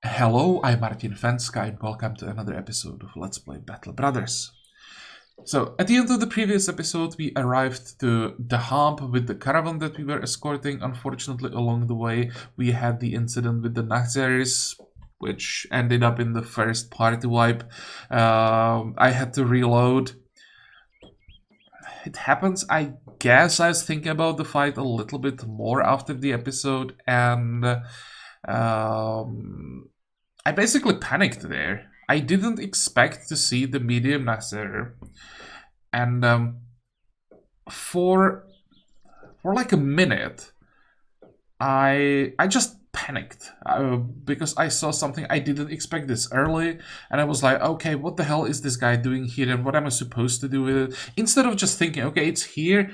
Hello, I'm Martin Fencka and welcome to another episode of Let's Play Battle Brothers. So, at the end of the previous episode, we arrived to the hump with the caravan that we were escorting. Unfortunately, along the way, we had the incident with the Nazaris, which ended up in the first party wipe. I had to reload. It happens, I guess. I was thinking about the fight a little bit more after the episode, and I basically panicked there. I didn't expect to see the medium Nasser, and for like a minute, I just panicked because I saw something I didn't expect this early, and I was like, okay, what the hell is this guy doing here, and what am I supposed to do with it? Instead of just thinking, okay, it's here,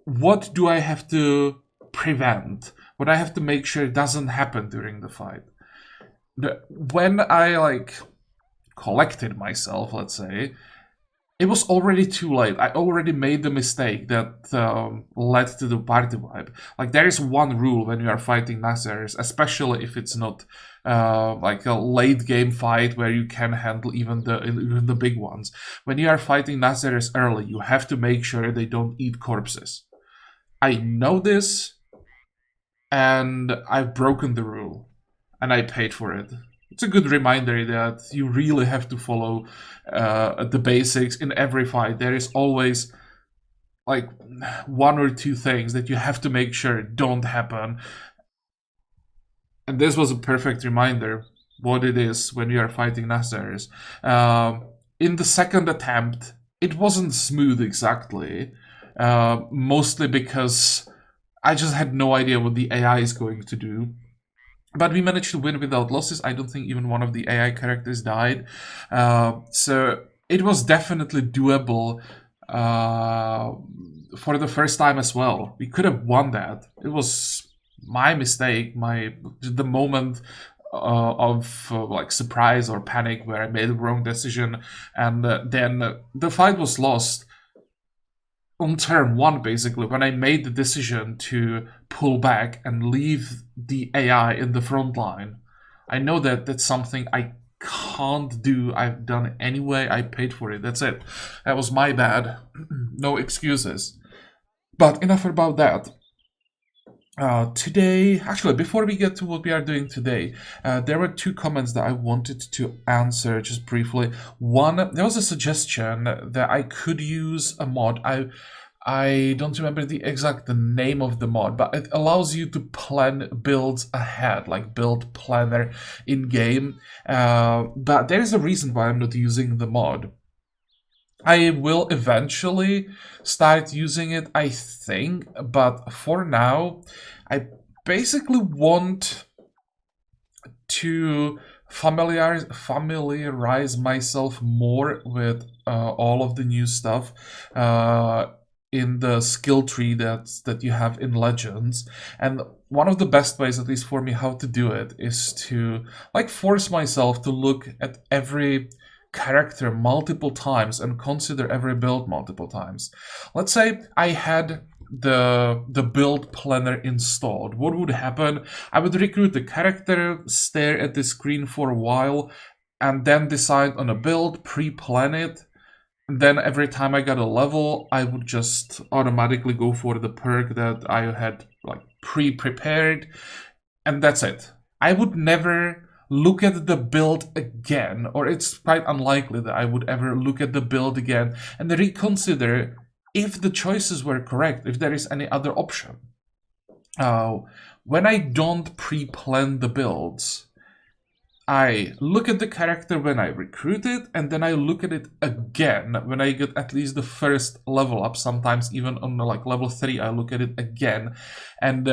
what do I have to prevent? What I have to make sure doesn't happen during the fight? When I collected myself, let's say, it was already too late. I already made the mistake that led to the party wipe. Like, there is one rule when you are fighting Nazaris, especially if it's not like a late game fight where you can handle even the big ones. When you are fighting Nazaris early, you have to make sure they don't eat corpses. I know this, and I've broken the rule, and I paid for it. It's a good reminder that you really have to follow the basics in every fight. There is always like one or two things that you have to make sure don't happen. And this was a perfect reminder what it is when you are fighting Nazaris. In the second attempt, it wasn't smooth exactly, mostly because I just had no idea what the AI is going to do. But we managed to win without losses. I don't think even one of the AI characters died. So it was definitely doable for the first time as well. We could have won that. It was my mistake, the moment of like surprise or panic where I made the wrong decision, and then the fight was lost on turn one, basically, when I made the decision to pull back and leave the AI in the front line. I know that that's something I can't do. I've done it anyway. I paid for it. That's it. That was my bad. No excuses. But enough about that. Today, actually, before we get to what we are doing today, there were two comments that I wanted to answer just briefly. One, there was a suggestion that I could use a mod. I don't remember the exact name of the mod, but it allows you to plan builds ahead, like build planner in game. But there is a reason why I'm not using the mod. I will eventually start using it, I think, but for now, I basically want to familiarize myself more with all of the new stuff in the skill tree that you have in Legends. And one of the best ways, at least for me, how to do it is to force myself to look at every character multiple times and consider every build multiple times. Let's say I had the build planner installed. What would happen? I would recruit the character, stare at the screen for a while, and then decide on a build, pre-plan it. And then every time I got a level, I would just automatically go for the perk that I had pre-prepared, and that's it. I would never look at the build again, or it's quite unlikely that I would ever look at the build again and reconsider if the choices were correct, if there is any other option. When I don't pre-plan the builds, I look at the character when I recruit it, and then I look at it again when I get at least the first level up. Sometimes even on level 3, I look at it again and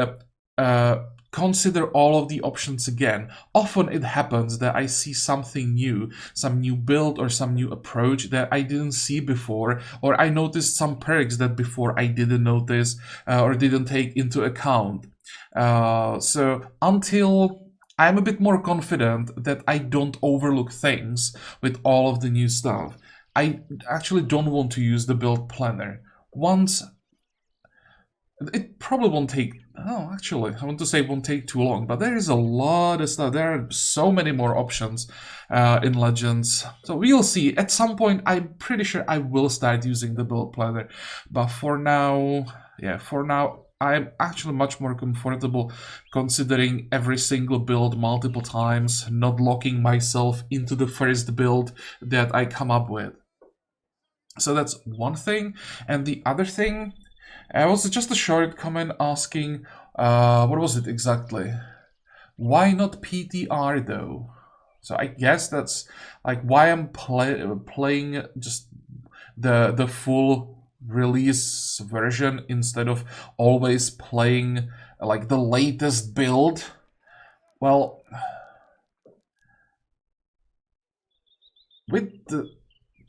consider all of the options again. Often it happens that I see something new, some new build or some new approach that I didn't see before, or I noticed some perks that before I didn't notice or didn't take into account. So until I'm a bit more confident that I don't overlook things with all of the new stuff, I actually don't want to use the build planner. It probably won't take Oh, actually, I want to say it won't take too long, but there is a lot of stuff. There are so many more options in Legends. So we'll see. At some point, I'm pretty sure I will start using the build planner. But for now, yeah, for now, I'm actually much more comfortable considering every single build multiple times, not locking myself into the first build that I come up with. So that's one thing. And the other thing was just a short comment asking, what was it exactly? Why not PTR though? So I guess that's like why I'm playing just the full release version instead of always playing like the latest build. Well, with the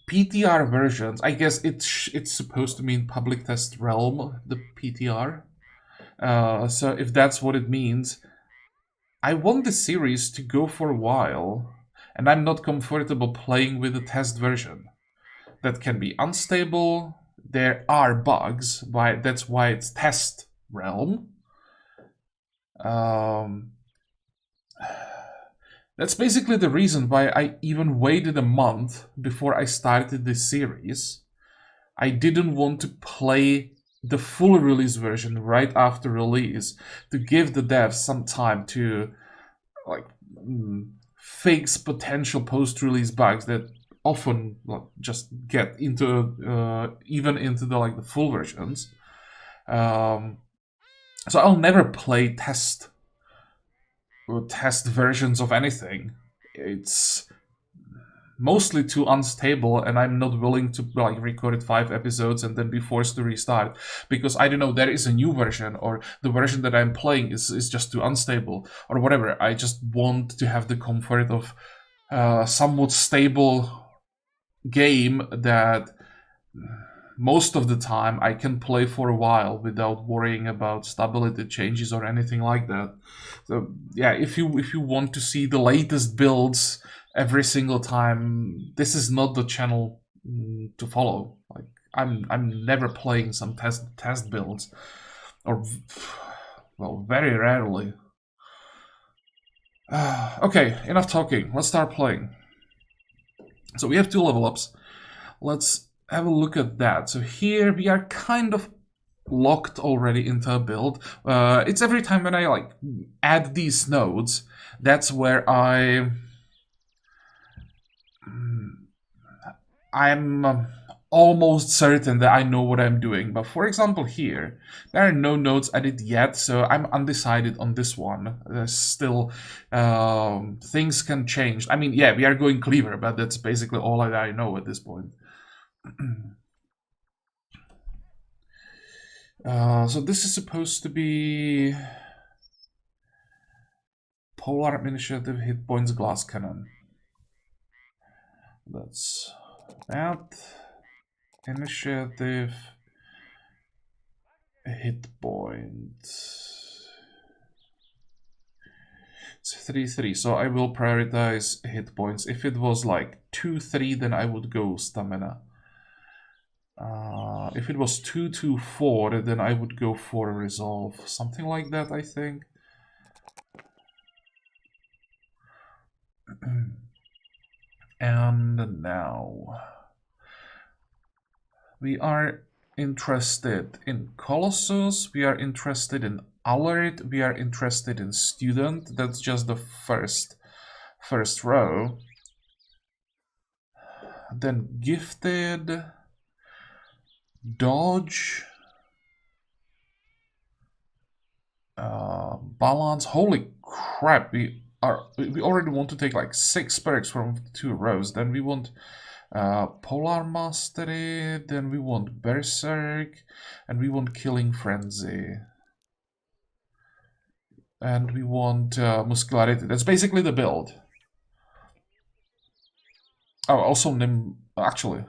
PTR versions, I guess it's supposed to mean public test realm, the PTR. So if that's what it means, I want the series to go for a while, and I'm not comfortable playing with the test version. That can be unstable. There are bugs, that's why it's test realm. That's basically the reason why I even waited a month before I started this series. I didn't want to play the full release version right after release to give the devs some time to like fix potential post-release bugs that often just get into even into the full versions. So I'll never play test versions of anything. It's mostly too unstable, and I'm not willing to record 5 episodes and then be forced to restart because I don't know, there is a new version, or the version that I'm playing is just too unstable or whatever. I just want to have the comfort of somewhat stable game that most of the time I can play for a while without worrying about stability changes or anything like that. So yeah, if you want to see the latest builds every single time, this is not the channel to follow. Like I'm never playing some test builds, or well, very rarely. Okay, enough talking. Let's start playing. So we have 2 level ups. Let's have a look at that. So here we are kind of locked already into a build. It's every time when I add these nodes, that's where I'm almost certain that I know what I'm doing. But for example here, there are no nodes added yet, so I'm undecided on this one. There's still things can change. I mean, yeah, we are going cleaver, but that's basically all that I know at this point. So this is supposed to be Polar Initiative Hit Points Glass Cannon. That's that. Initiative Hit Point. It's 3-3, so I will prioritize hit points. If it was like 2-3, then I would go stamina. If it was 2-4, then I would go for resolve. Something like that, I think. And now we are interested in Colossus, we are interested in Alert, we are interested in Student. That's just the first row. Then Gifted, Dodge, Balance. Holy crap, we already want to take like 6 perks from 2 rows. Then we want Polar Mastery, then we want Berserk, and we want Killing Frenzy. And we want Muscularity. That's basically the build. Oh, also actually,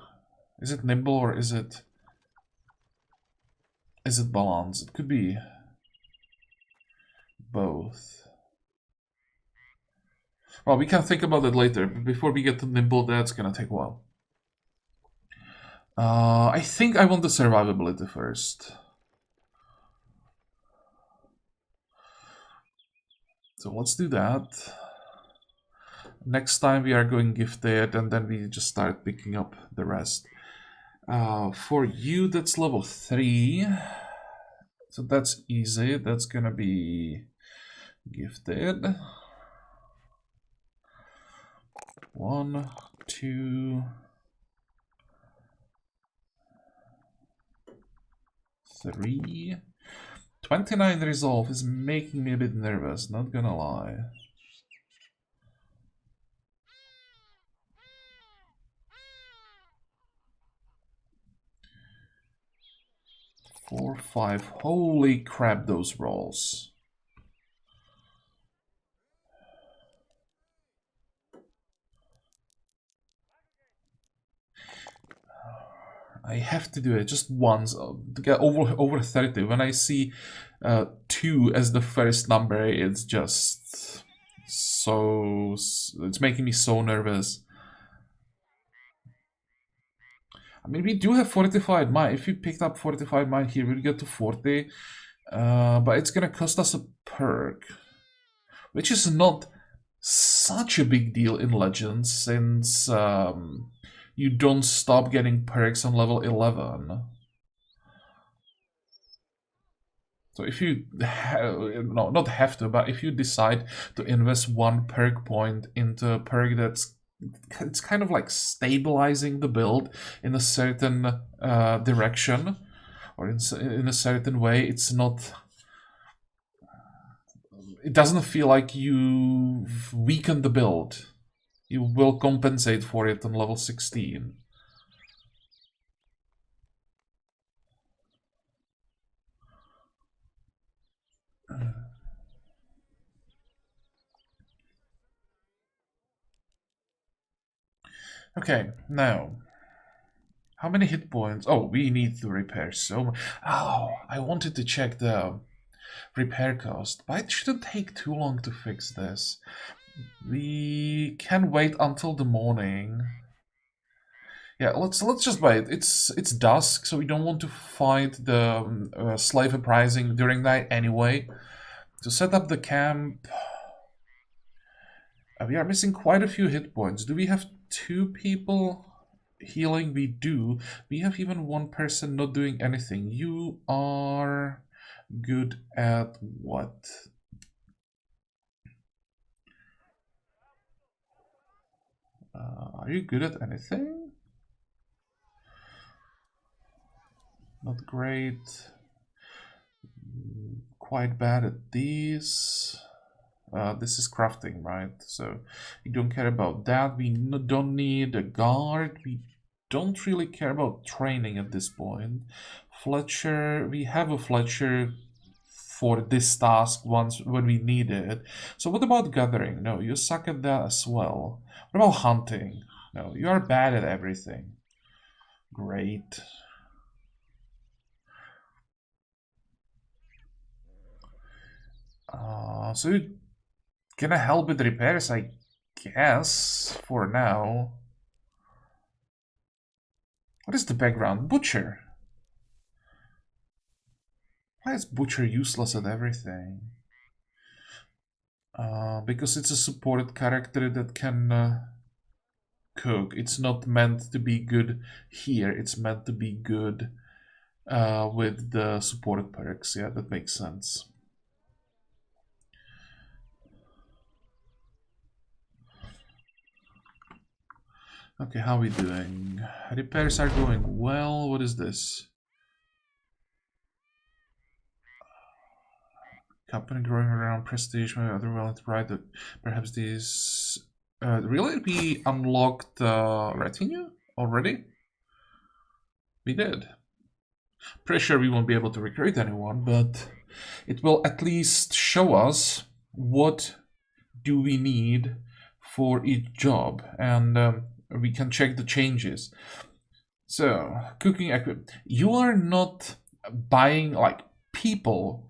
is it Nimble or is it Balance? It could be both. Well, we can think about it later, but before we get to Nimble, that's gonna take a while. I think I want the survivability first. So let's do that. Next time we are going gifted, and then we just start picking up the rest. For you, that's level 3. So that's easy. That's gonna be gifted. 1, 2, 3. 29 resolve is making me a bit nervous, not gonna lie. Four, 5. Holy crap, those rolls. I have to do it just once to get over 30. When I see 2 as the first number, it's just so... it's making me so nervous. I mean, we do have fortified mine. If you picked up fortified mine here, we'll get to 40. But it's gonna cost us a perk, which is not such a big deal in Legends, since you don't stop getting perks on level 11. So if you, no, not have to, but if you decide to invest 1 perk point into a perk it's kind of like stabilizing the build in a certain direction, or in a certain way, it's not... it doesn't feel like you've weakened the build. You will compensate for it on level 16. Okay, now, how many hit points? Oh, we need to repair so much. Oh, I wanted to check the repair cost, but it shouldn't take too long to fix this. We can wait until the morning. Yeah, let's just wait. It's dusk, so we don't want to fight the slave uprising during night anyway. To set up the camp, we are missing quite a few hit points. Do we have 2 people healing? We do. We have even 1 person not doing anything. You are good at what? Are you good at anything? Not great. Quite bad at these. This is crafting, right? So we don't care about that. We don't need a guard. We don't really care about training at this point. Fletcher, we have a Fletcher for this task once when we need it. So what about gathering? No, you suck at that as well. What about hunting? No, you are bad at everything. Great. So you're gonna help with repairs, I guess, for now. What is the background? Butcher. Why is Butcher useless at everything? Because it's a supported character that can cook. It's not meant to be good here. It's meant to be good with the supported perks. Yeah, that makes sense. Okay, how are we doing? Repairs are going well. What is this? Company growing around prestige, maybe other well to write that perhaps these... really? We unlocked retinue already? We did. Pretty sure we won't be able to recruit anyone, but it will at least show us what do we need for each job, and we can check the changes. So, cooking equipment. You are not buying, like, people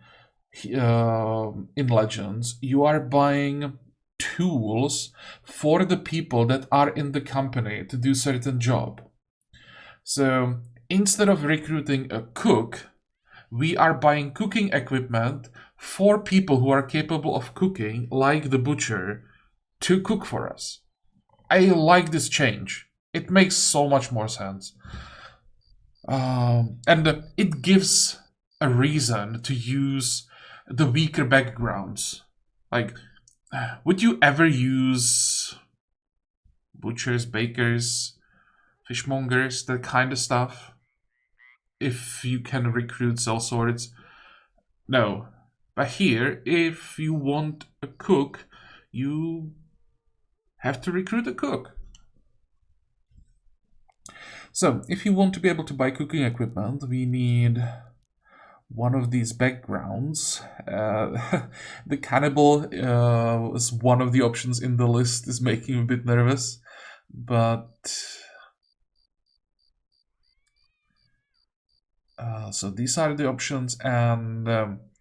in Legends. You are buying tools for the people that are in the company to do certain job. So, instead of recruiting a cook, We are buying cooking equipment for people who are capable of cooking, like the butcher, to cook for us. I like this change. It makes so much more sense. And it gives a reason to use the weaker backgrounds. Like, would you ever use butchers, bakers, fishmongers, that kind of stuff? If you can recruit sellswords? No. But here, if you want a cook, you have to recruit a cook. So, if you want to be able to buy cooking equipment, we need one of these backgrounds. The cannibal is one of the options in the list, is making me a bit nervous. But so these are the options, and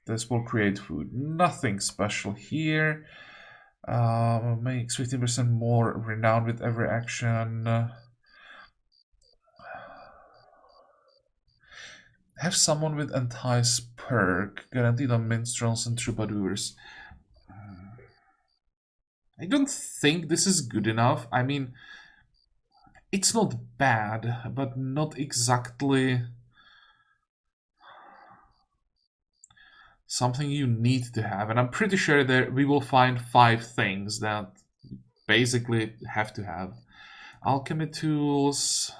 this will create food. Nothing special here. Makes 15% more renown with every action. Have someone with entice perk, guaranteed on minstrels and troubadours. I don't think this is good enough. I mean, it's not bad, but not exactly something you need to have. And I'm pretty sure that we will find 5 things that basically have to have. Alchemy tools,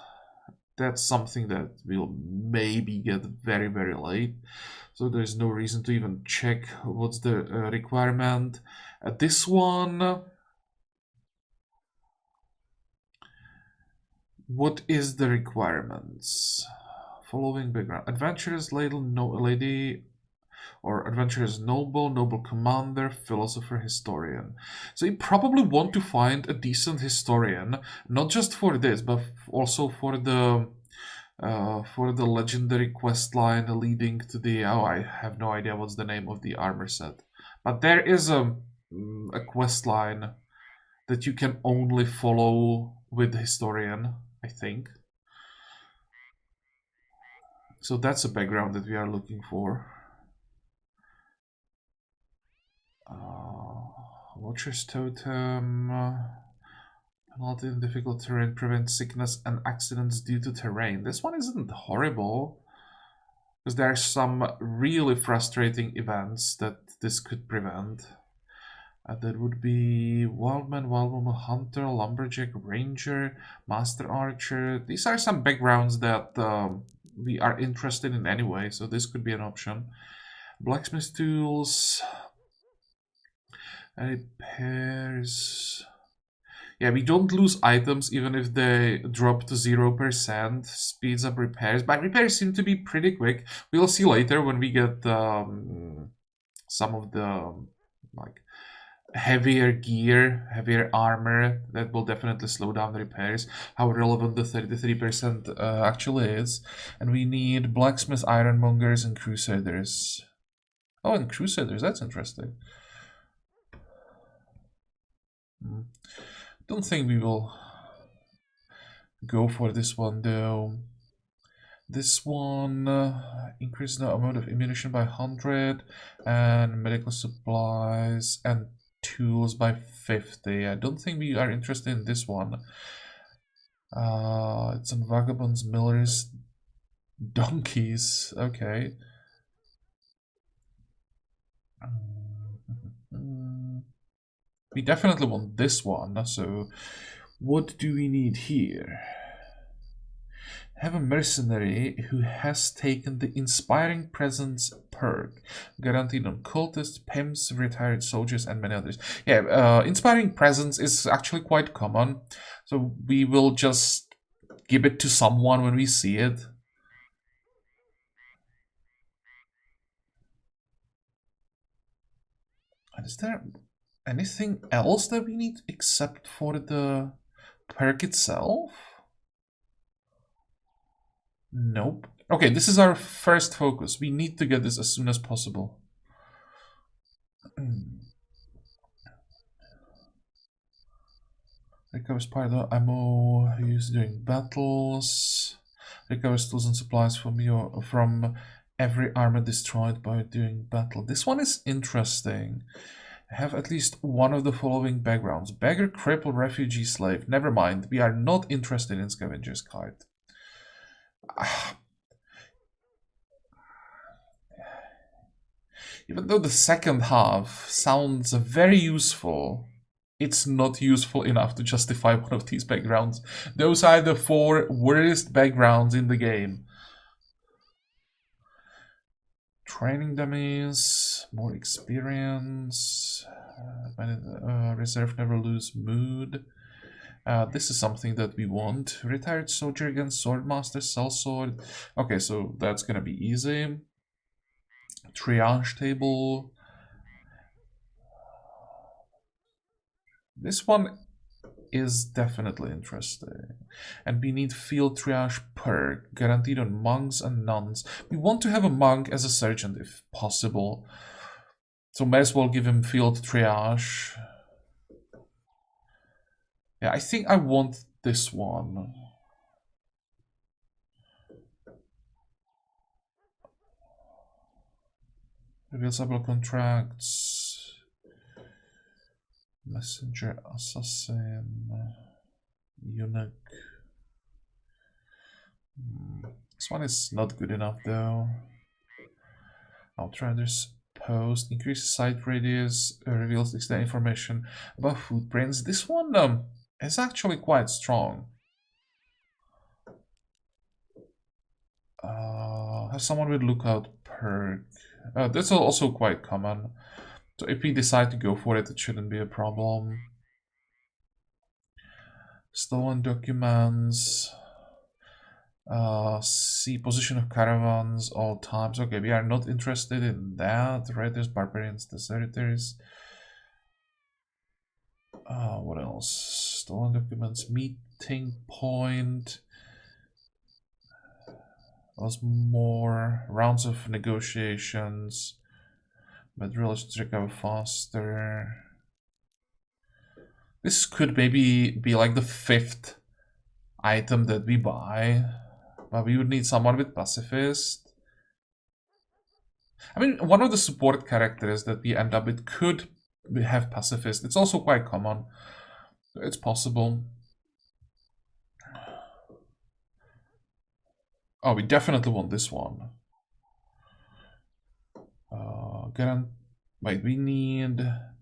that's something that will maybe get very, very late. So there's no reason to even check what's the requirement. This one, what is the requirements? Following background: adventurous lady or adventurous noble, noble commander, philosopher, historian. So you probably want to find a decent historian, not just for this, but also for the legendary quest line leading to the, I have no idea what's the name of the armor set, but there is a quest line that you can only follow with the historian, I think. So that's a background that we are looking for. Watcher's Totem. Penalty in difficult terrain prevents sickness and accidents due to terrain. This one isn't horrible, because there are some really frustrating events that this could prevent. That would be Wildman, Wildwoman, Hunter, Lumberjack, Ranger, Master Archer. These are some backgrounds that we are interested in anyway, so this could be an option. Blacksmith tools. Repairs. Yeah, we don't lose items even if they drop to 0%. Speeds up repairs, but repairs seem to be pretty quick. We'll see later when we get some of the like heavier gear, heavier armor, that will definitely slow down the repairs. How relevant the 33% actually is. And we need blacksmiths, ironmongers, and crusaders. Oh, and crusaders, that's interesting. Don't think we will go for this one though. This one increases the amount of ammunition by 100 and medical supplies and tools by 50. I don't think we are interested in this one. It's on vagabonds, millers, donkeys. Okay. We definitely want this one, so what do we need here? Have a mercenary who has taken the Inspiring Presence perk, guaranteed on cultists, pimps, retired soldiers, and many others. Yeah, Inspiring Presence is actually quite common, so we will just give it to someone when we see it. And is there anything else that we need except for the perk itself? Nope. Okay, this is our first focus. We need to get this as soon as possible. Recovers part of the ammo used during battles. Recovers tools and supplies from Every armor destroyed by doing battle. This one is interesting. Have at least one of the following backgrounds. Beggar, cripple, refugee, slave. Never mind. We are not interested in scavenger's card. Even though the second half sounds very useful, it's not useful enough to justify one of these backgrounds. Those are the 4 worst backgrounds in the game. Training dummies, more experience, reserve never lose mood. This is something that we want. Retired soldier against swordmaster, sellsword. Okay, so that's gonna be easy. Triage table. This one is definitely interesting. And we need field triage perk, guaranteed on monks and nuns. We want to have a monk as a sergeant if possible. So may as well give him field triage. Yeah, I think I want this one. Reversible contracts. Messenger, assassin, eunuch. This one is not good enough though. Outriders post, increases sight radius, reveals extra information about footprints. This one is actually quite strong. Have someone with lookout perk. That's also quite common. So if we decide to go for it, it shouldn't be a problem. Stolen documents. See position of caravans all times. Okay, we are not interested in that. Raiders, barbarians, deserters. What else? Stolen documents, meeting point. There's more rounds of negotiations. But realists recover faster. This could maybe be like the 5th item that we buy. But we would need someone with pacifist. I mean, one of the support characters that we end up with could have pacifist. It's also quite common. It's possible. Oh, we definitely want this one. Wait, we need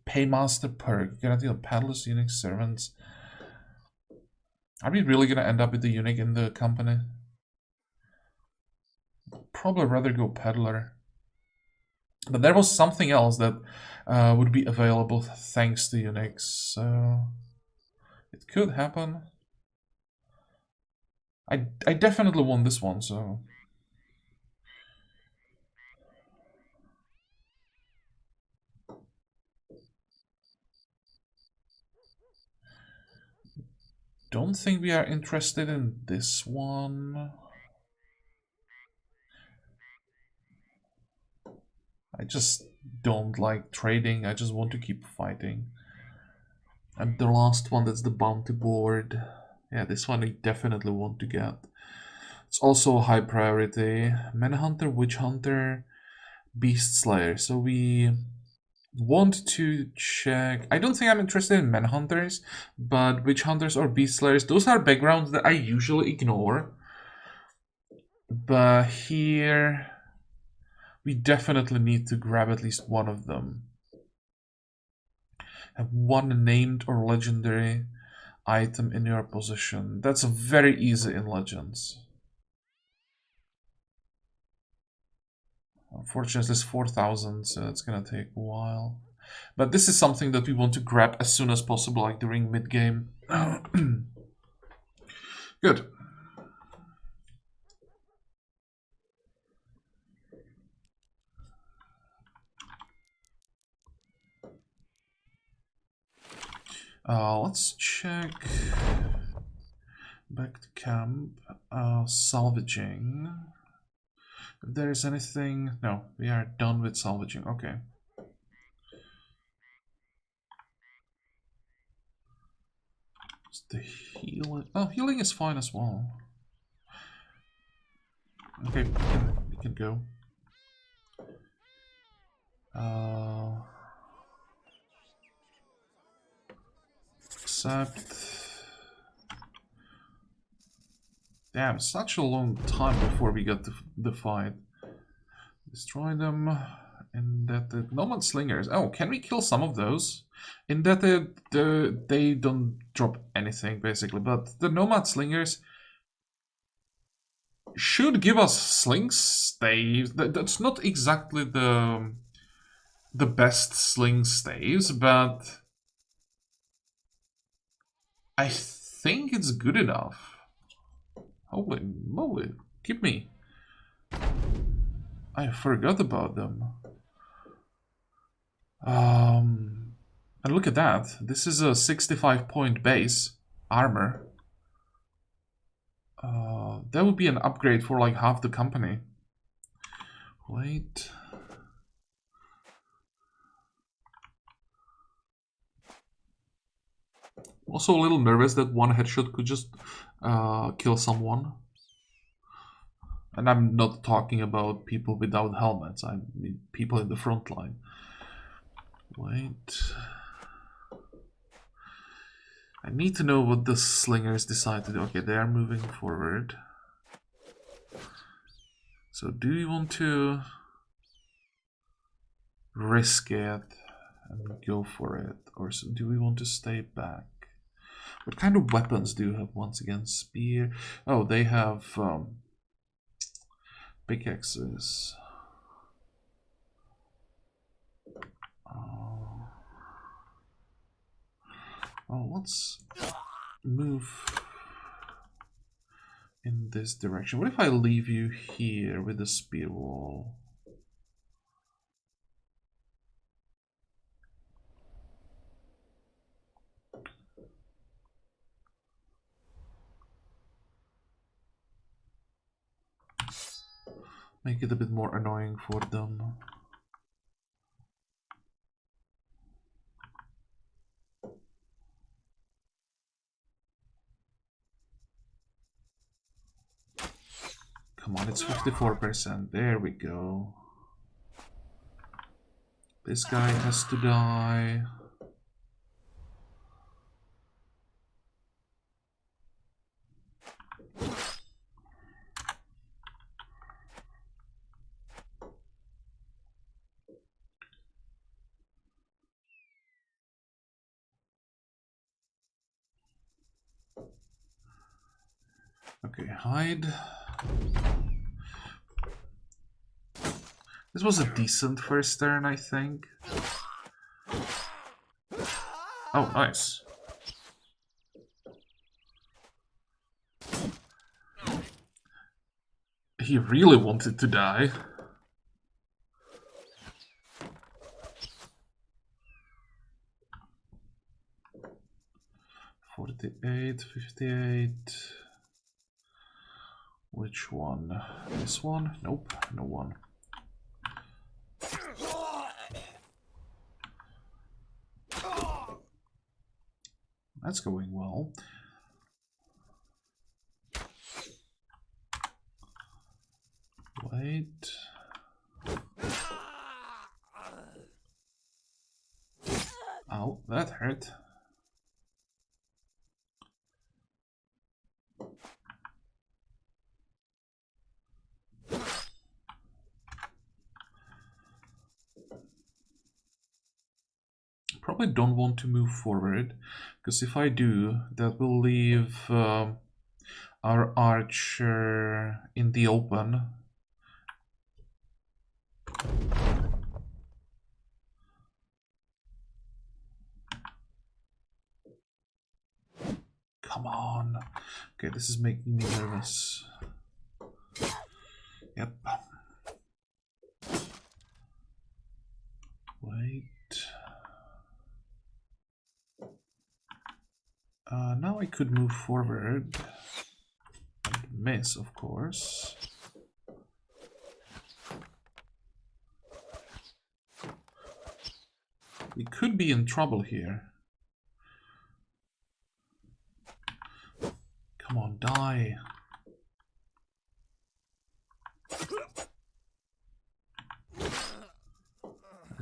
Paymaster perk. Guarantee on paddlers, eunuch, servants. Are we really gonna end up with the eunuch in the company? Probably rather go peddler. But there was something else that would be available thanks to eunuchs, so it could happen. I definitely want this one, so don't think we are interested in this one. I just don't like trading, I just want to keep fighting. And the last one, that's the bounty board. Yeah, this one I definitely want to get. It's also a high priority. Manhunter, Witch Hunter, Beast Slayer. So we want to check. I don't think I'm interested in Manhunters, but Witch Hunters or Beast Slayers, those are backgrounds that I usually ignore. But here we definitely need to grab at least one of them. Have one named or legendary item in your possession. That's very easy in Legends. Unfortunately, it's 4,000, so it's gonna take a while. But this is something that we want to grab as soon as possible, like during mid-game. Good. Let's check. Back to camp. Salvaging. If there is anything... No, we are done with salvaging. Okay. The healing... Oh, healing is fine as well. Okay, we can go. Accept. Damn, such a long time before we got the fight. Destroy them. And that the nomad slingers. Oh, can we kill some of those? In that they don't drop anything basically, but the nomad slingers should give us sling staves. That's not exactly the best sling staves, but I think it's good enough. Holy moly, keep me. I forgot about them. And look at that. This is a 65-point base armor. That would be an upgrade for like half the company. Wait. Also a little nervous that one headshot could just kill someone. And I'm not talking about people without helmets. I mean people in the front line. Wait. I need to know what the slingers decide to do. Okay, they are moving forward. So do you want to risk it and go for it? Or do we want to stay back? What kind of weapons do you have once again? Spear. Oh, they have pickaxes. Oh, let's move in this direction. What if I leave you here with the spear wall? Make it a bit more annoying for them. Come on, it's 54%. There we go. This guy has to die. Okay, hide. This was a decent first turn, I think. Oh, nice. He really wanted to die. $48, $58. Which one? This one? Nope, no one. That's going well. Wait. Ow, that hurt. Probably don't want to move forward, because if I do, that will leave our archer in the open. Come on. Okay, this is making me nervous. Yep. Wait. Now I could move forward and miss, of course. We could be in trouble here. Come on, die.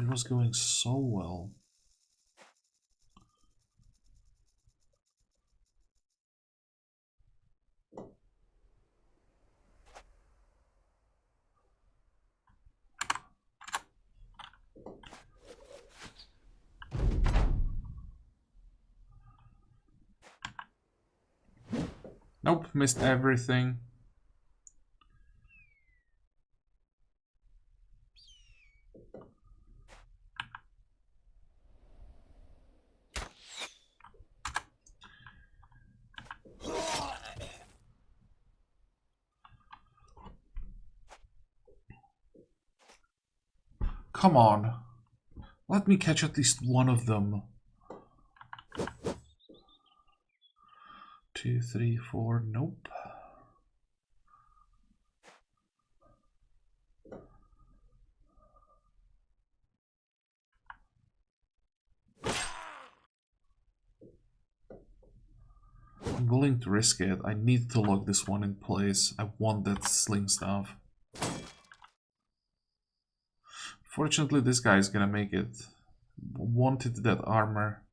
It was going so well. Nope, missed everything. Come on. Let me catch at least one of them. 2, 3, 4. Nope. I'm willing to risk it. I need to lock this one in place. I want that sling stuff. Fortunately, this guy is gonna make it. Wanted that armor.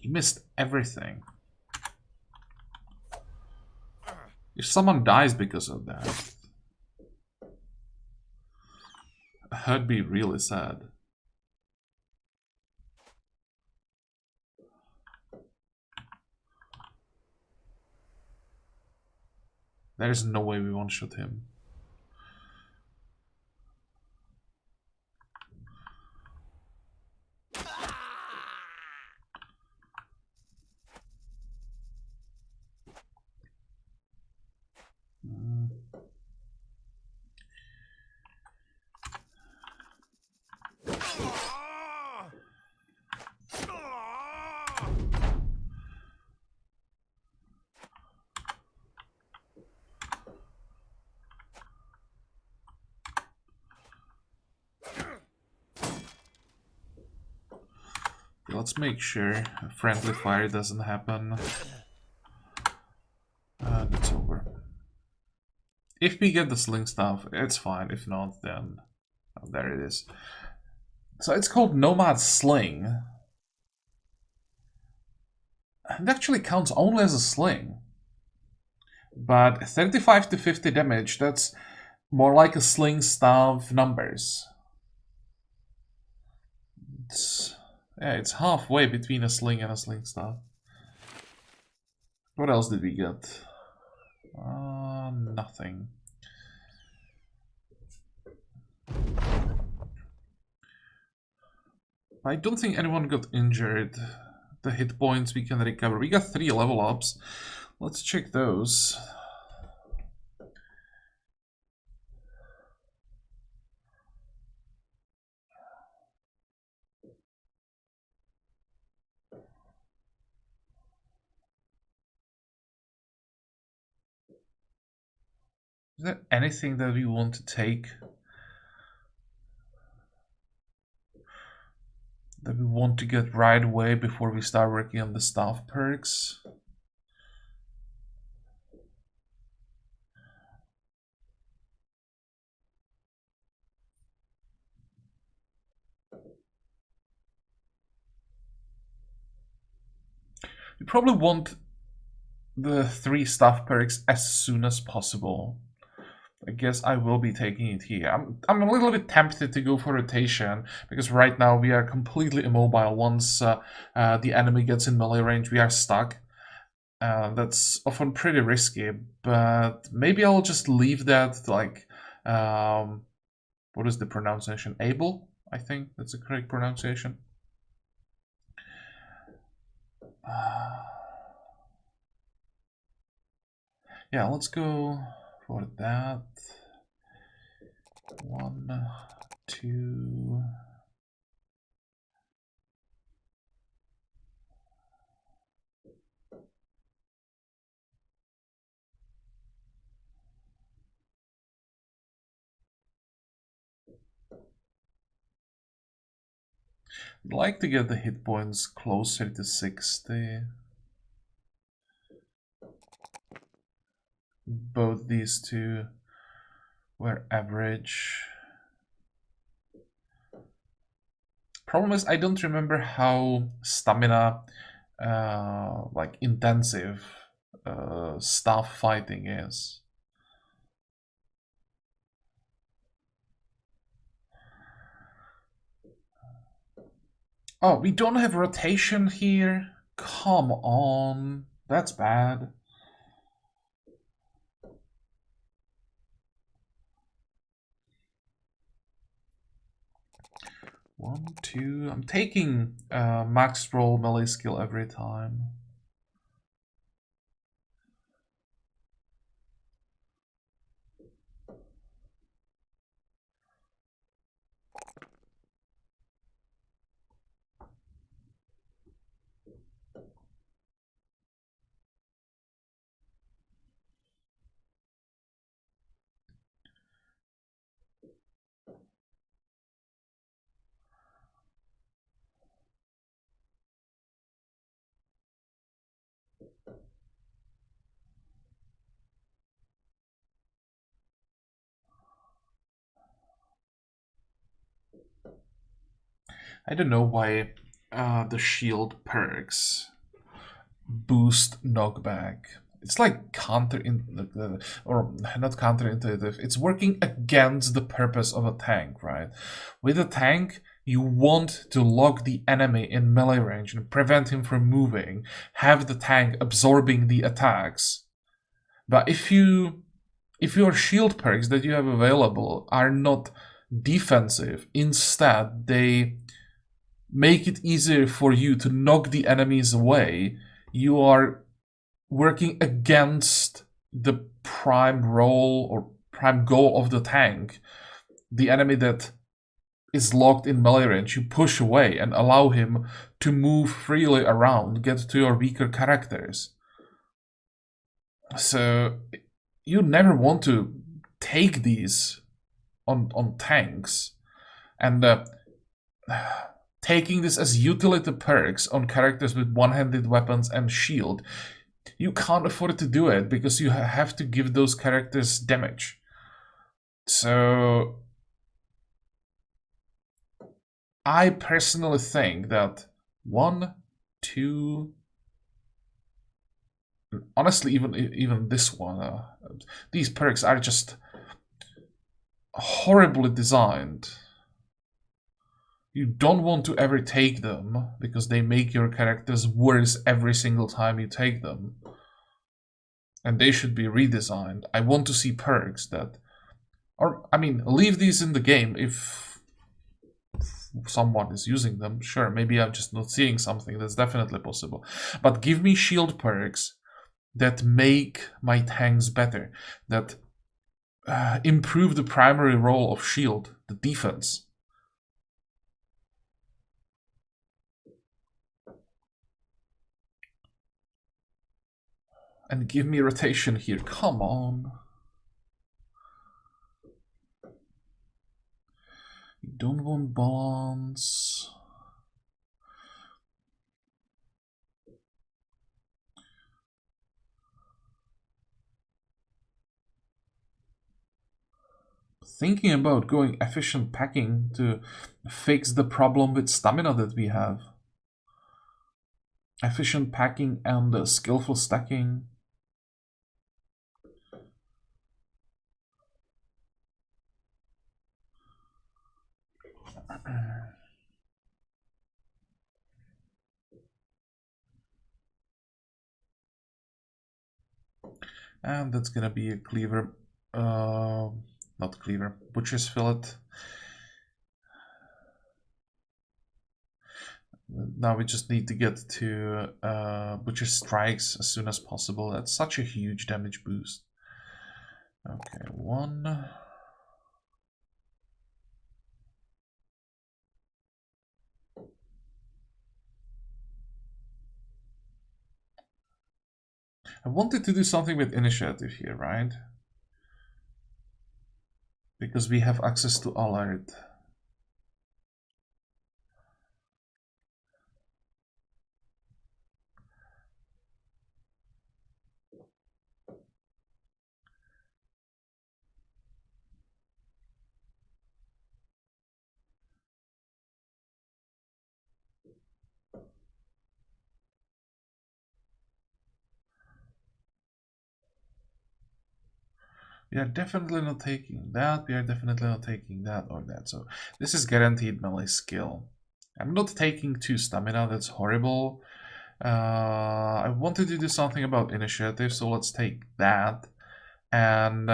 He missed everything. If someone dies because of that, I'd be really sad. There's no way we one-shot him. Let's make sure a friendly fire doesn't happen. That's over. If we get the sling stuff, it's fine. If not, then there it is. So it's called Nomad Sling. It actually counts only as a sling. But 35 to 50 damage, that's more like a sling staff numbers. It's halfway between a sling and a sling staff. What else did we get? Nothing. I don't think anyone got injured. The hit points we can recover. We got 3 level ups. Let's check those. Is there anything that we want to take? That we want to get right away before we start working on the staff perks? We probably want the 3 staff perks as soon as possible. I guess I will be taking it here. I'm a little bit tempted to go for rotation, because right now we are completely immobile. Once the enemy gets in melee range, we are stuck. That's often pretty risky, but maybe I'll just leave that, like, what is the pronunciation? Able? I think that's the correct pronunciation. Yeah, let's go for that. 1, 2. I'd like to get the hit points closer to 60. both these two were average. Problem is, I don't remember how stamina, like intensive staff fighting is. Oh, we don't have rotation here? Come on. That's bad. One, two. I'm taking max roll melee skill every time. I don't know why the shield perks boost knockback. It's like or not counterintuitive. It's working against the purpose of a tank, right? With a tank, you want to lock the enemy in melee range and prevent him from moving, have the tank absorbing the attacks. But if your shield perks that you have available are not defensive, instead they make it easier for you to knock the enemies away, you are working against the prime role or prime goal of the tank. The enemy that is locked in melee range, you push away and allow him to move freely around, get to your weaker characters. So you never want to take these on tanks, and taking this as utility perks on characters with one-handed weapons and shield, you can't afford to do it because you have to give those characters damage. So I personally think that 1, 2, honestly, even this one, these perks are just horribly designed. You don't want to ever take them because they make your characters worse every single time you take them. And they should be redesigned. I want to see perks that, or I mean, leave these in the game if someone is using them. Sure, maybe I'm just not seeing something. That's definitely possible. But give me shield perks that make my tanks better, that improve the primary role of shield, the defense. And give me rotation here. Come on. You don't want balance. Thinking about going efficient packing to fix the problem with stamina that we have. Efficient packing and skillful stacking. And that's gonna be a cleaver, not cleaver, butcher's fillet. Now we just need to get to butcher's strikes as soon as possible. That's such a huge damage boost. Okay, 1. I wanted to do something with initiative here, right? Because we have access to alert. We are definitely not taking that. We are definitely not taking that or that. So this is guaranteed melee skill. I'm not taking 2 stamina. That's horrible. I wanted to do something about initiative, so let's take that. And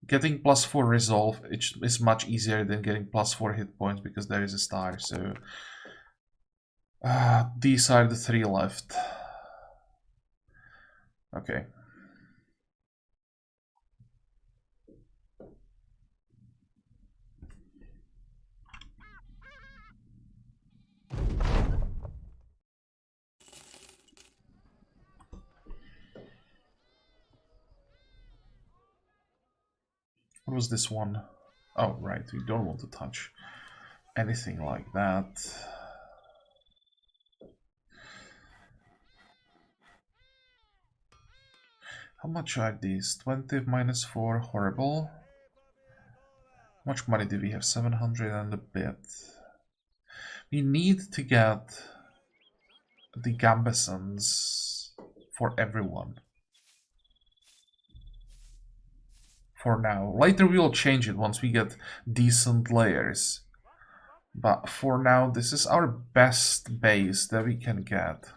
getting +4 resolve is much easier than getting +4 hit points because there is a star. So these are the 3 left. Okay. What was this one? Oh, right, we don't want to touch anything like that. How much are these? 20 minus 4, horrible. How much money do we have? 700 and a bit. We need to get the Gambesons for everyone. For now. Later we will change it once we get decent layers. But for now, this is our best base that we can get.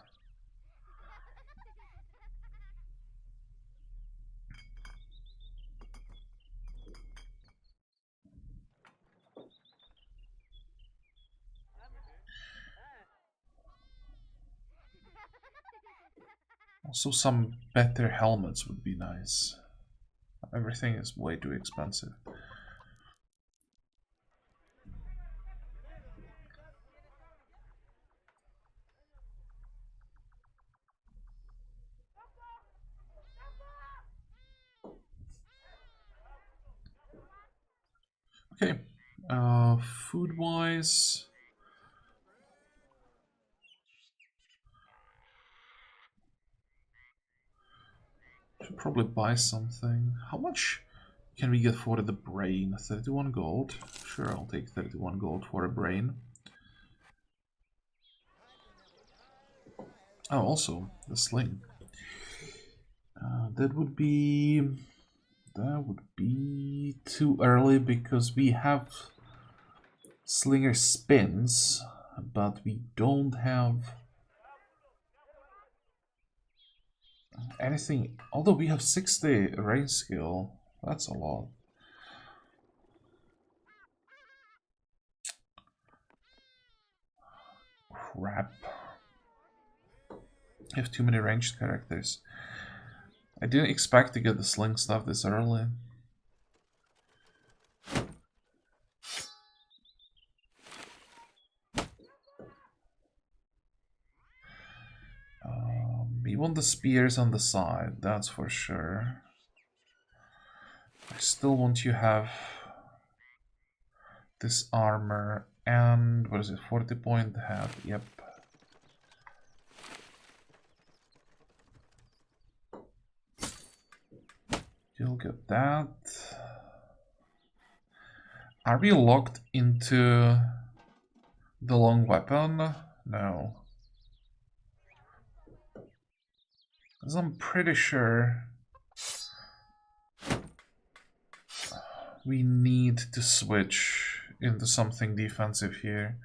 Also, some better helmets would be nice. Everything is way too expensive. Okay, food-wise, should probably buy something. How much can we get for the brain? 31 gold. Sure, I'll take 31 gold for a brain. Oh, also the sling. That would be too early because we have slinger spins, but we don't have anything. Although we have 60 range skill, that's a lot. Crap. I have too many ranged characters. I didn't expect to get the sling stuff this early. We want the spears on the side, that's for sure. I still want to have this armor and what is it, 40 point hat, yep. You'll get that. Are we locked into the long weapon? No. Because I'm pretty sure we need to switch into something defensive here.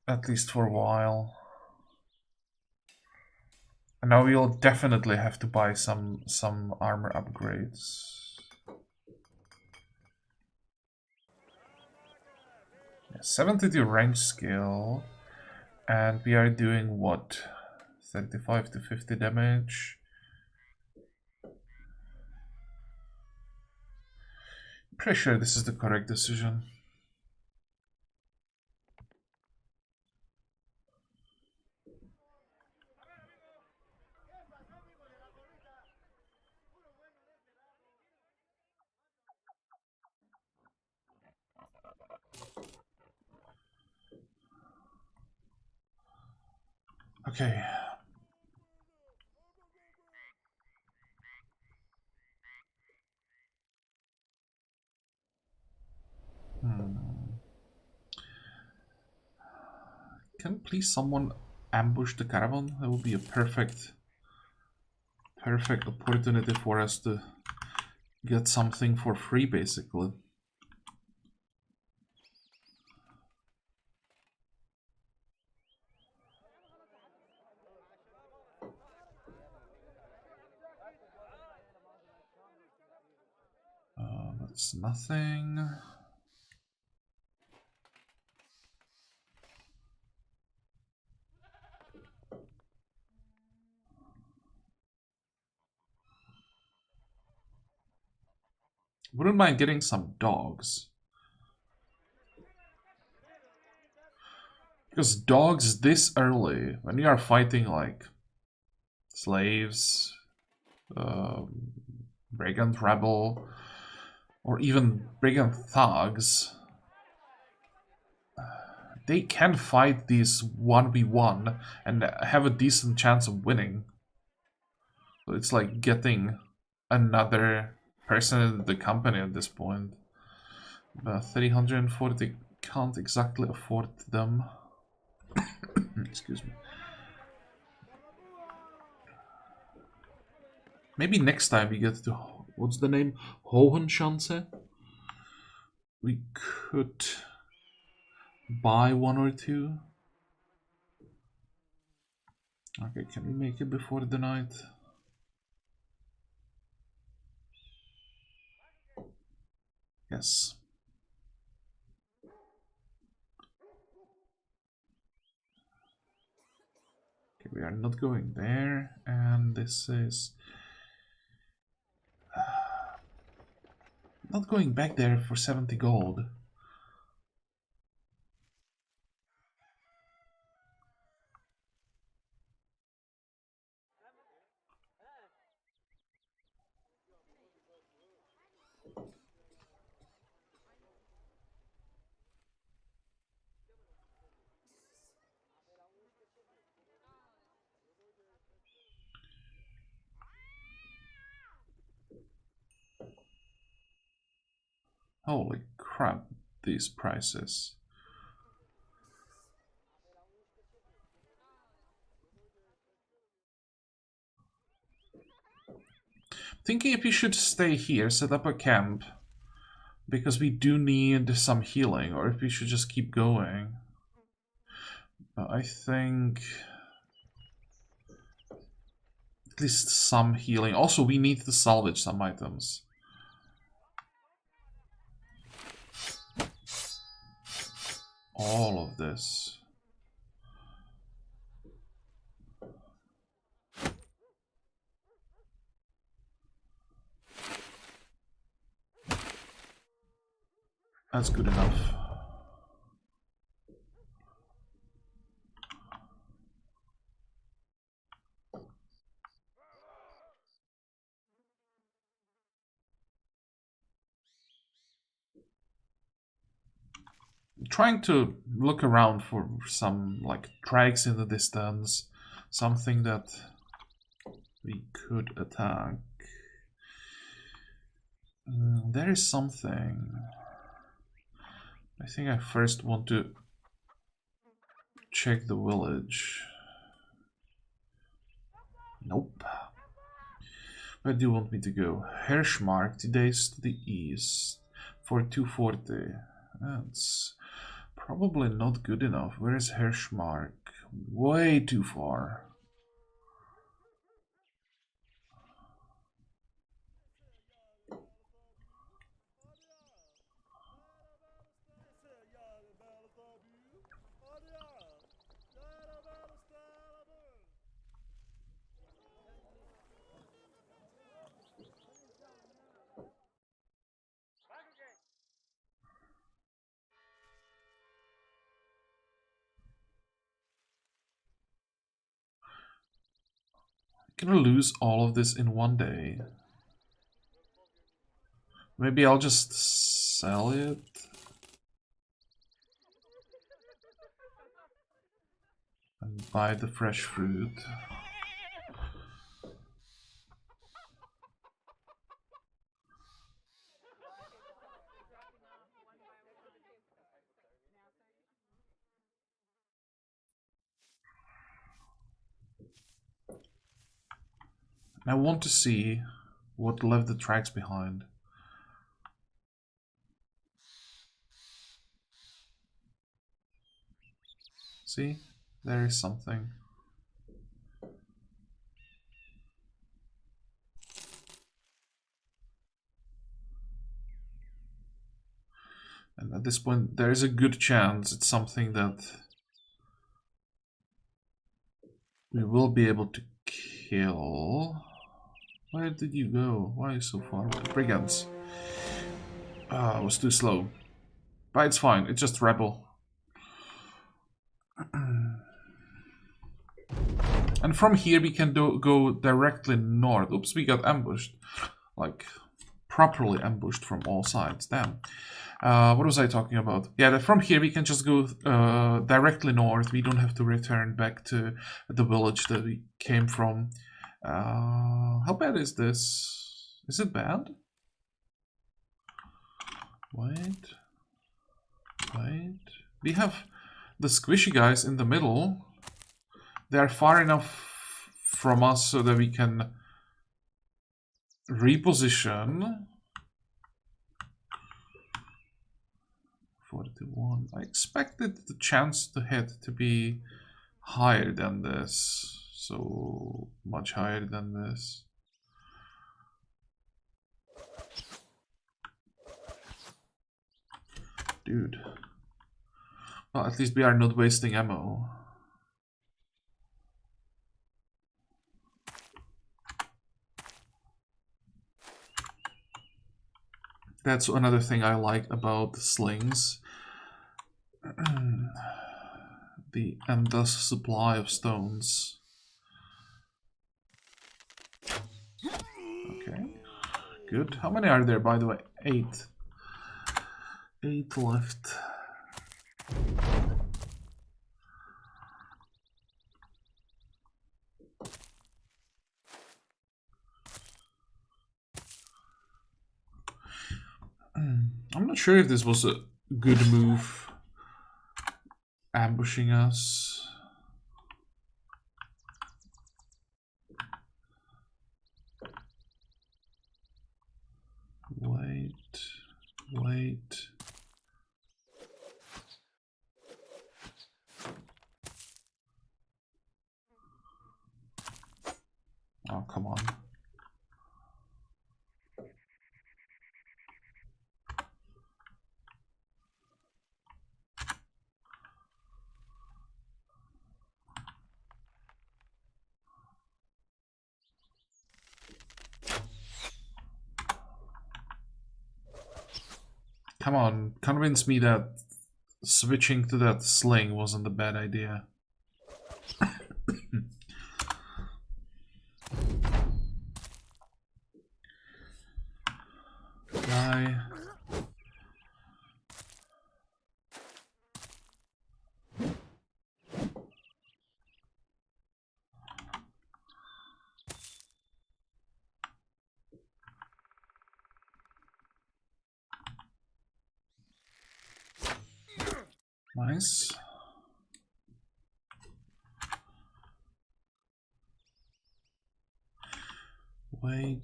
At least for a while. And now we'll definitely have to buy some armor upgrades. Yeah, 72 range skill. And we are doing what? 35 to 50 damage. Pretty sure this is the correct decision. Okay. Can please someone ambush the caravan? That would be a perfect Perfect opportunity for us to get something for free, basically. That's nothing. Wouldn't mind getting some dogs. Because dogs this early, when you are fighting like slaves, brigand rebel, or even brigand thugs, they can fight these 1v1 and have a decent chance of winning. So it's like getting another person in the company at this point. But 340 can't exactly afford them. Excuse me. Maybe next time we get to, what's the name? Hohenschanze? We could buy one or two. Okay, can we make it before the night? Yes. Okay, we are not going there, and this is not going back there for 70 gold. Holy crap, these prices. Thinking if we should stay here, set up a camp, because we do need some healing, or if we should just keep going. But I think at least some healing. Also, we need to salvage some items. All of this. That's good enough. Trying to look around for some like drags in the distance, something that we could attack. There is something. I think I first want to check the village. Nope. Where do you want me to go? Hirschmark, 2 days to the east for 240. That's probably not good enough. Where is Hirschmark? Way too far. I'm gonna lose all of this in one day. Maybe I'll just sell it. And buy the fresh fruit. I want to see what left the tracks behind. See? There is something. And at this point, there is a good chance it's something that we will be able to kill. Where did you go? Why are you so far away? Brigands. Ah, I was too slow. But it's fine, it's just rebel. And from here we can go directly north. Oops, we got ambushed. Like, properly ambushed from all sides. Damn. What was I talking about? Yeah, from here we can just go directly north. We don't have to return back to the village that we came from. How bad is this? Is it bad? Wait. We have the squishy guys in the middle. They are far enough from us so that we can reposition. 41. I expected the chance to hit to be higher than this. So much higher than this. Dude. Well, at least we are not wasting ammo. That's another thing I like about the slings. The endless supply of stones. Okay, good. How many are there, by the way? 8. 8 left. I'm not sure if this was a good move, ambushing us. Wait. Oh, come on. Come on, convince me that switching to that sling wasn't a bad idea. Die. Nice. Wait.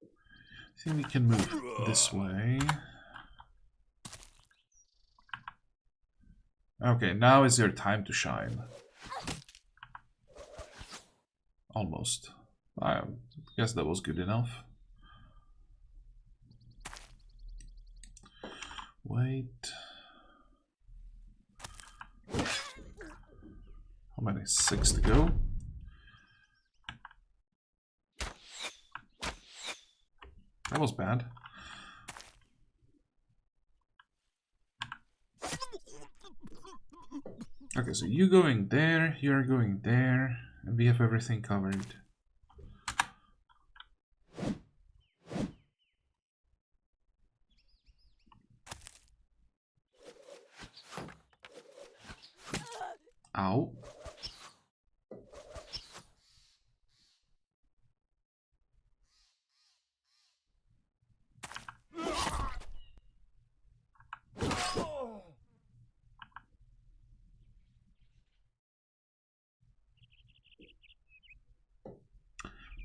I think we can move this way. Okay, now is your time to shine. Almost. I guess that was good enough. Wait. How many? 6 to go. That was bad. Okay, so you going there, you're going there, and we have everything covered. Ow.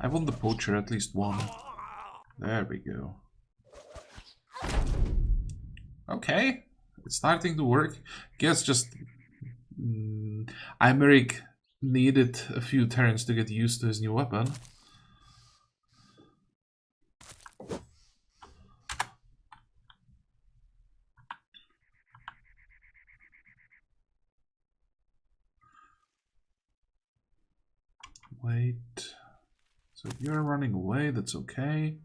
I want the poacher, at least one. There we go. Okay, it's starting to work. Guess just Imeric needed a few turns to get used to his new weapon. Wait. So if you're running away, that's okay.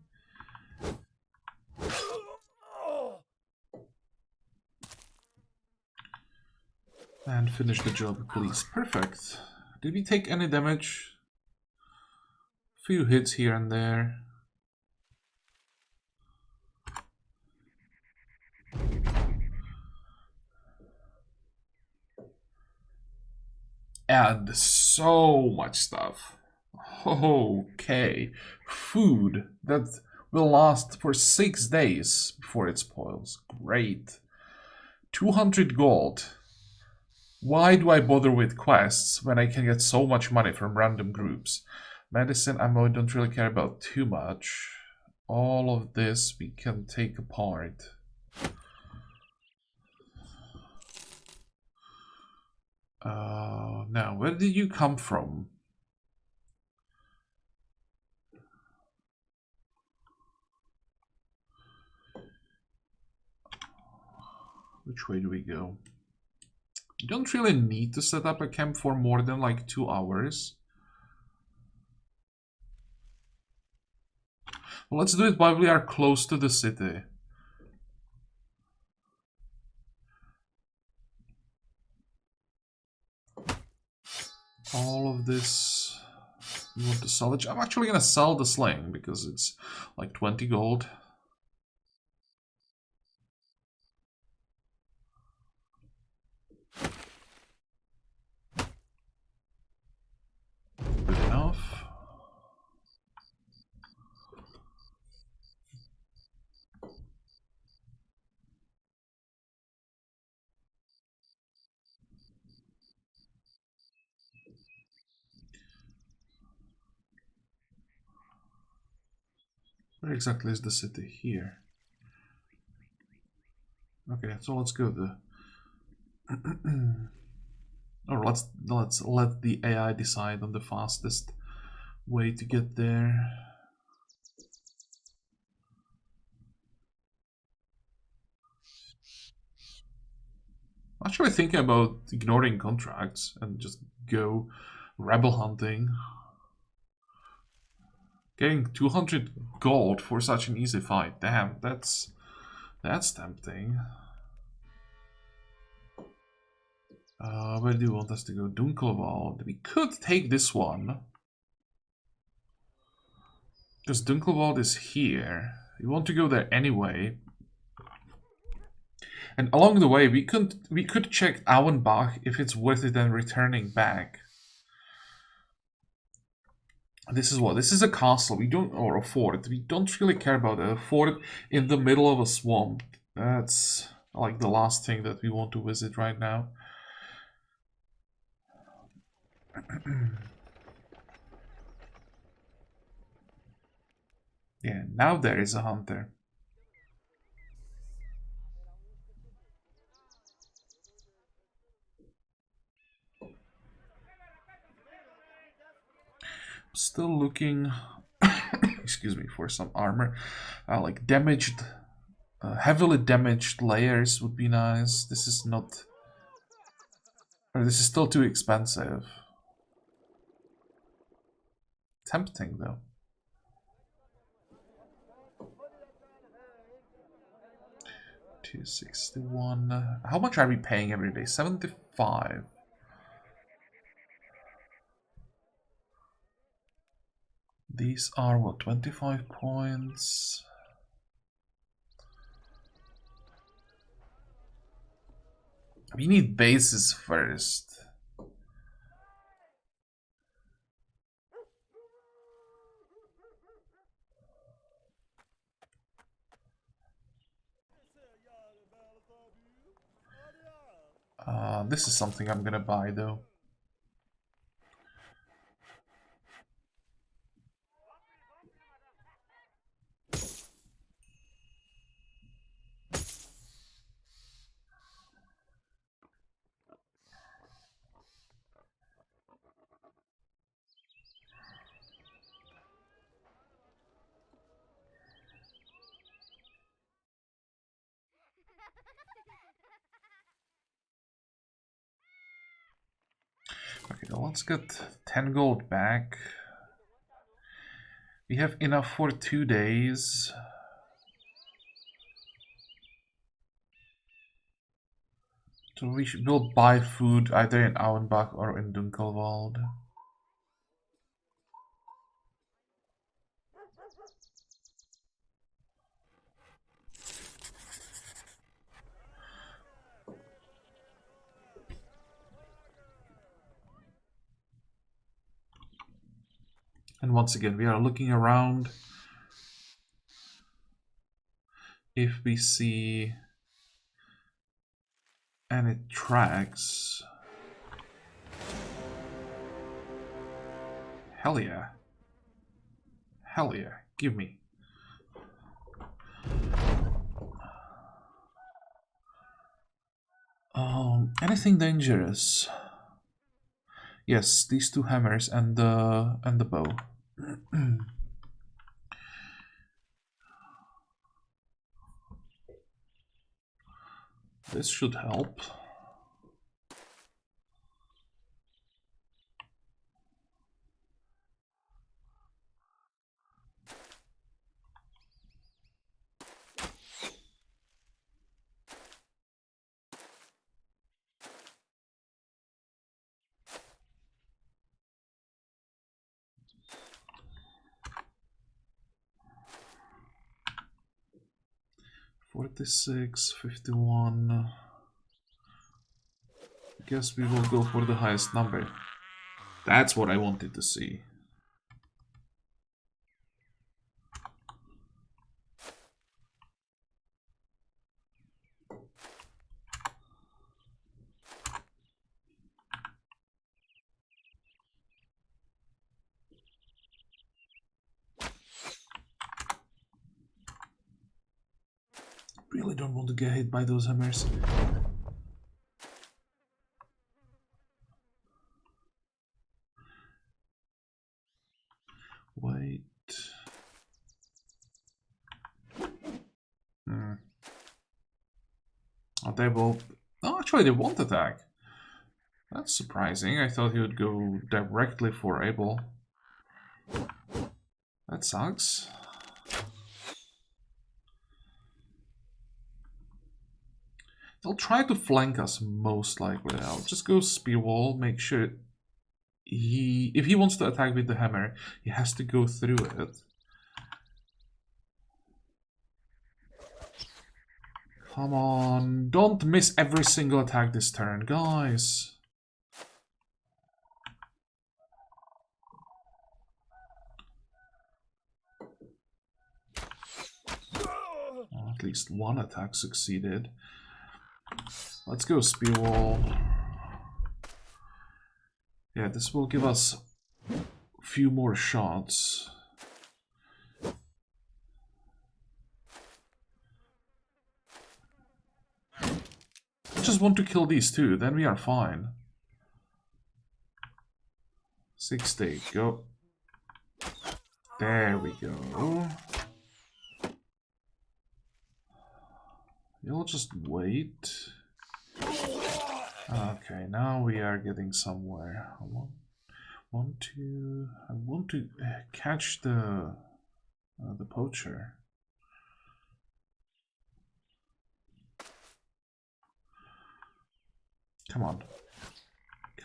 And finish the job, please. Perfect. Did we take any damage? A few hits here and there. And so much stuff. Okay. Food that will last for 6 days before it spoils. Great. 200 gold. Why do I bother with quests when I can get so much money from random groups? Medicine ammo I don't really care about too much. All of this we can take apart. Now, where did you come from? Which way do we go? You don't really need to set up a camp for more than like 2 hours. Well, let's do it while we are close to the city. All of this we want to salvage. I'm actually gonna sell the sling because it's like 20 gold. Good enough. Where exactly is the city? Here. Okay, so let's go there. Or let's let the AI decide on the fastest way to get there. I'm actually thinking about ignoring contracts and just go rebel hunting. Getting 200 gold for such an easy fight. Damn, that's tempting. Where do you want us to go? Dunkelwald. We could take this one. Because Dunkelwald is here. We want to go there anyway. And along the way, we could check Auenbach if it's worth it and returning back. This is what? This is a castle. We don't, or a fort. We don't really care about a fort in the middle of a swamp. That's like the last thing that we want to visit right now. Yeah, now there is a hunter. Still looking, excuse me, for some armor. Like damaged, heavily damaged layers would be nice. This is not, or this is still too expensive. Tempting though. 261. How much are we paying every day? 75. These are what, 25 points? We need bases first. This is something I'm gonna buy though. let's get 10 gold back. We have enough for 2 days. So we'll buy food either in Auenbach or in Dunkelwald. And once again, we are looking around. If we see any tracks. Hell yeah. Hell yeah. Give me. Anything dangerous? Yes, these 2 hammers and the bow. This should help. $46.51. I guess we will go for the highest number. That's what I wanted to see. Really don't want to get hit by those hammers. Wait. Oh, they will... No, actually they won't attack. That's surprising. I thought he would go directly for Abel. That sucks. They'll try to flank us most likely. I'll just go spear wall, make sure if he wants to attack with the hammer, he has to go through it. Come on, don't miss every single attack this turn, guys. Well, at least one attack succeeded. Let's go spear wall. Yeah, this will give us a few more shots. I just want to kill these two, then we are fine. 60, go. There we go. You'll just wait. Okay, now we are getting somewhere. I want to catch the poacher. Come on.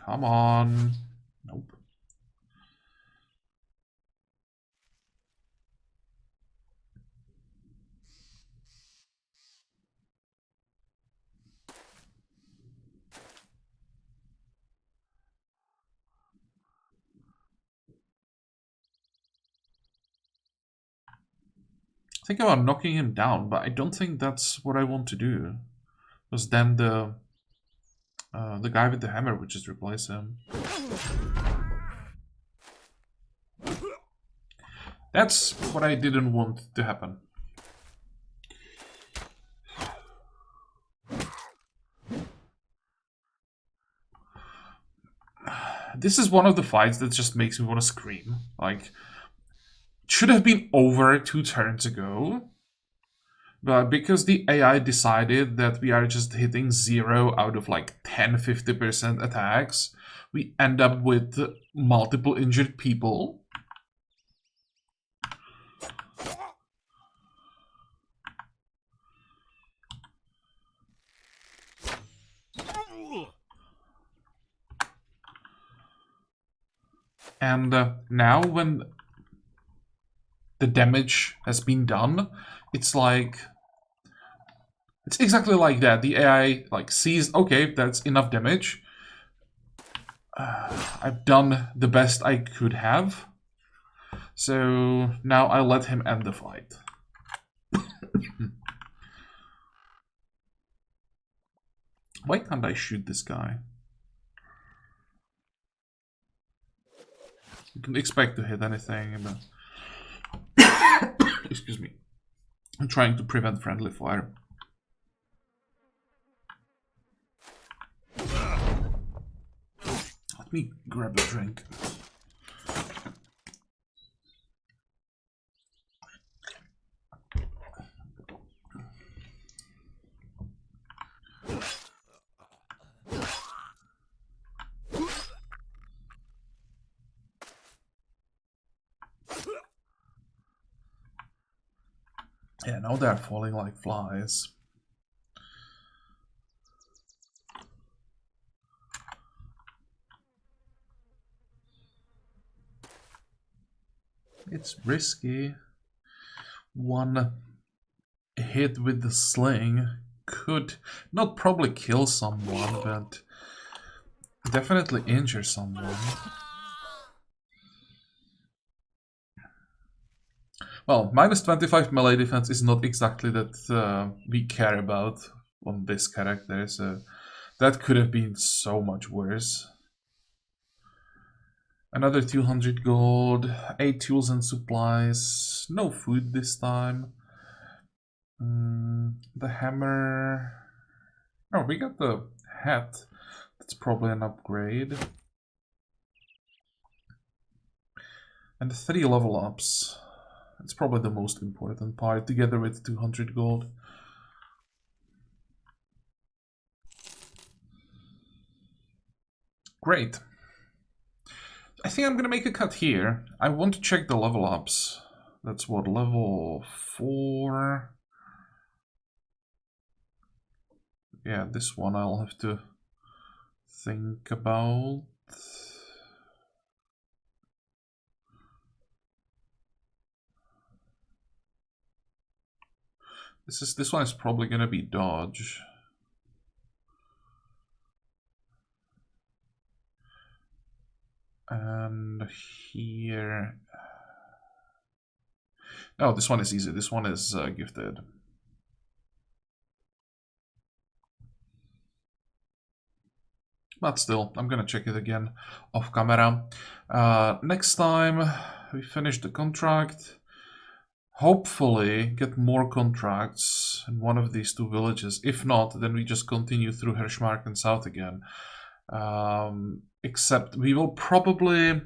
Come on. Nope. Think about knocking him down, but I don't think that's what I want to do. Because then the guy with the hammer would just replace him. That's what I didn't want to happen. This is one of the fights that just makes me want to scream. Like, it should have been over 2 turns ago. But because the AI decided that we are just hitting 0 out of like 10-50% attacks, we end up with multiple injured people. And now when the damage has been done, it's like... It's exactly like that. The AI like sees, okay, that's enough damage. I've done the best I could have. So now I let him end the fight. Why can't I shoot this guy? You can expect to hit anything, but... Excuse me. I'm trying to prevent friendly fire. Let me grab a drink. Yeah, now they're falling like flies. It's risky. One hit with the sling could not probably kill someone, but definitely injure someone. Well, minus 25 melee defense is not exactly that we care about on this character, so that could have been so much worse. Another 200 gold, 8 tools and supplies, no food this time. The hammer... Oh, we got the hat. That's probably an upgrade. And 3 level ups. It's probably the most important part, together with 200 gold. Great. I think I'm gonna make a cut here. I want to check the level ups. That's what, level 4? Yeah, this one I'll have to think about. This one is probably gonna be dodge. And here... Oh, this one is easy. This one is gifted. But still, I'm gonna check it again off camera. Next time we finish the contract, hopefully get more contracts in one of these 2 villages. If not, then we just continue through Hirschmark and south again. Except we will probably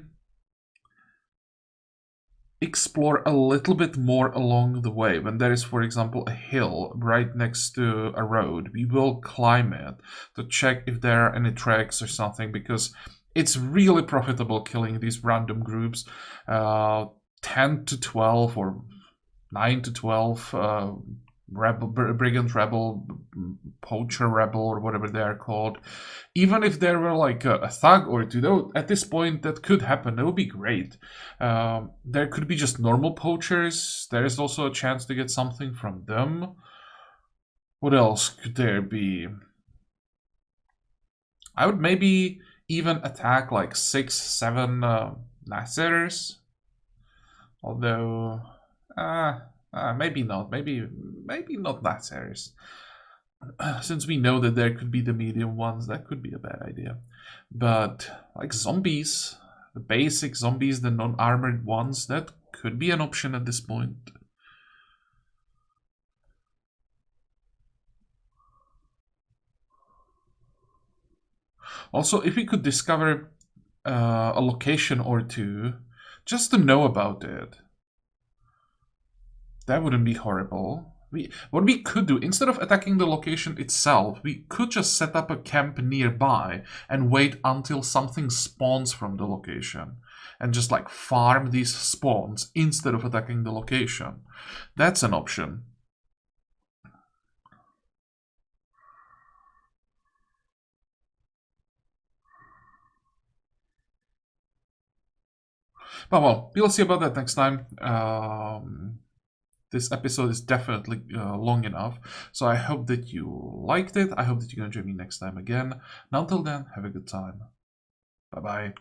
explore a little bit more along the way. When there is, for example, a hill right next to a road, we will climb it to check if there are any tracks or something, because it's really profitable killing these random groups. 10 to 12 or 9 to 12 brigand rebel, poacher rebel, or whatever they are called. Even if there were like a thug or 2, though, at this point that could happen. That would be great. There could be just normal poachers. There is also a chance to get something from them. What else could there be? I would maybe even attack like 6, 7 Nassers. Although, maybe not. Maybe not Nassers. Since we know that there could be the medium ones, that could be a bad idea. But like zombies, the basic zombies, the non-armored ones, that could be an option at this point. Also, if we could discover a location or 2, just to know about it, that wouldn't be horrible. What we could do, instead of attacking the location itself, we could just set up a camp nearby and wait until something spawns from the location. And just like farm these spawns instead of attacking the location. That's an option. But well, we'll see about that next time. This episode is definitely long enough, so I hope that you liked it. I hope that you're gonna join me next time again. And until then, have a good time. Bye bye.